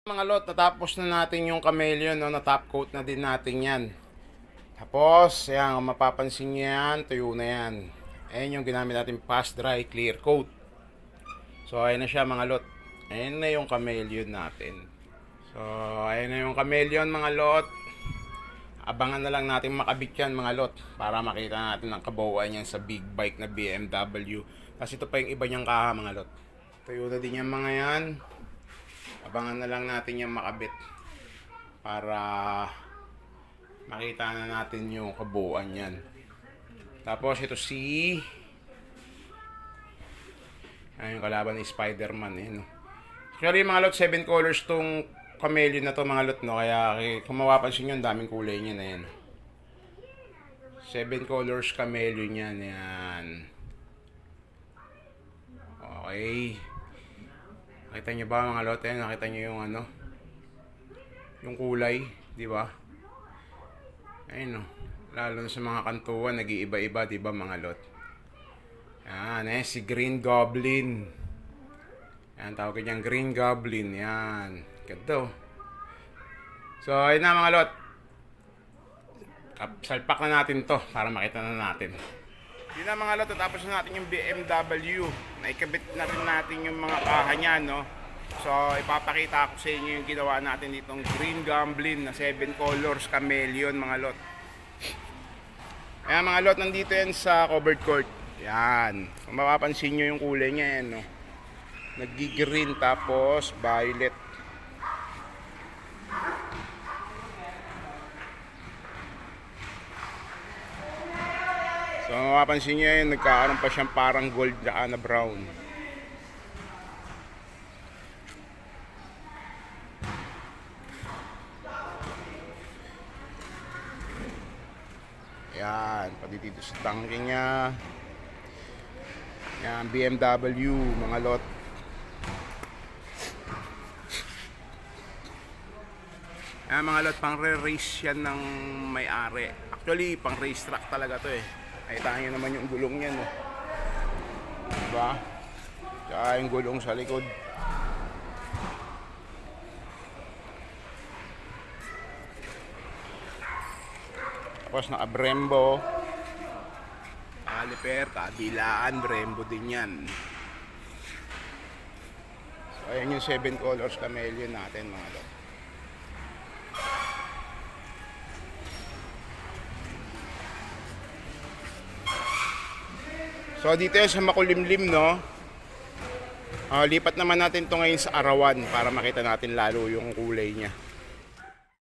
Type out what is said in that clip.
Mga lot, natapos na natin yung chameleon, no? Na top coat na din natin yan. Tapos, yan, kung mapapansin nyo yan, tuyo na yan. Ayan yung ginamit natin fast dry clear coat. So, ayan na siya mga lot. Ayan na yung chameleon natin. So, ayan na yung chameleon mga lot. Abangan na lang natin makabit yan mga lot para makita natin ang kabuuan yan sa big bike na BMW. Kasi ito pa yung iba niyang kaha mga lot. Tuyo na din yan mga yan. Abangan na lang natin yung makabit para makita na natin yung kabuuan yan. Tapos ito si yung kalaban ni Spider-Man no? Actually mga lot, 7 colors tong chameleon na to mga lot, no? Kaya kung mapapansin nyo, ang daming kulay niya na yan. 7 colors chameleon yan. Okay. Nakita nyo ba mga lot? Nakita nyo yung yung kulay, di ba? Ayun, no. Lalo na sa mga kantuan, nag-iiba-iba, di ba mga lot? Yan, si Green Goblin. Yan, tawag niyang Green Goblin. Yan. Ganda. So, ayun na mga lot. Salpak na natin to para makita na natin. Yun na mga lot, tapos na natin yung BMW. Naikabit na rin natin yung mga kaha niya, no? So, ipapakita ko sa inyo yung ginawa natin ditong Green Goblin na 7 colors chameleon mga lot. Ayan mga lot, nandito yan sa covered court. Yan. Kung mapapansin nyo yung kulay niya yan, no? Nag-green tapos violet. So mapapansin nyo yun, nagkakaroon pa siyang parang gold na brown. Yan, pati dito sa tangke niya. Yan, BMW, mga lot. Yan mga lot, pang re-race yan ng may-ari. Actually, pang race track talaga to eh. Nakita nyo naman yung gulong niya, no? Diba? Tsaka yung gulong sa likod. Tapos naka Brembo. Caliper, kabilaan, Brembo din yan. So ayan yung 7 colors chameleon natin mga lot. So dito yan sa makulimlim, no? Lipat naman natin to ngayon sa arawan para makita natin lalo yung kulay niya.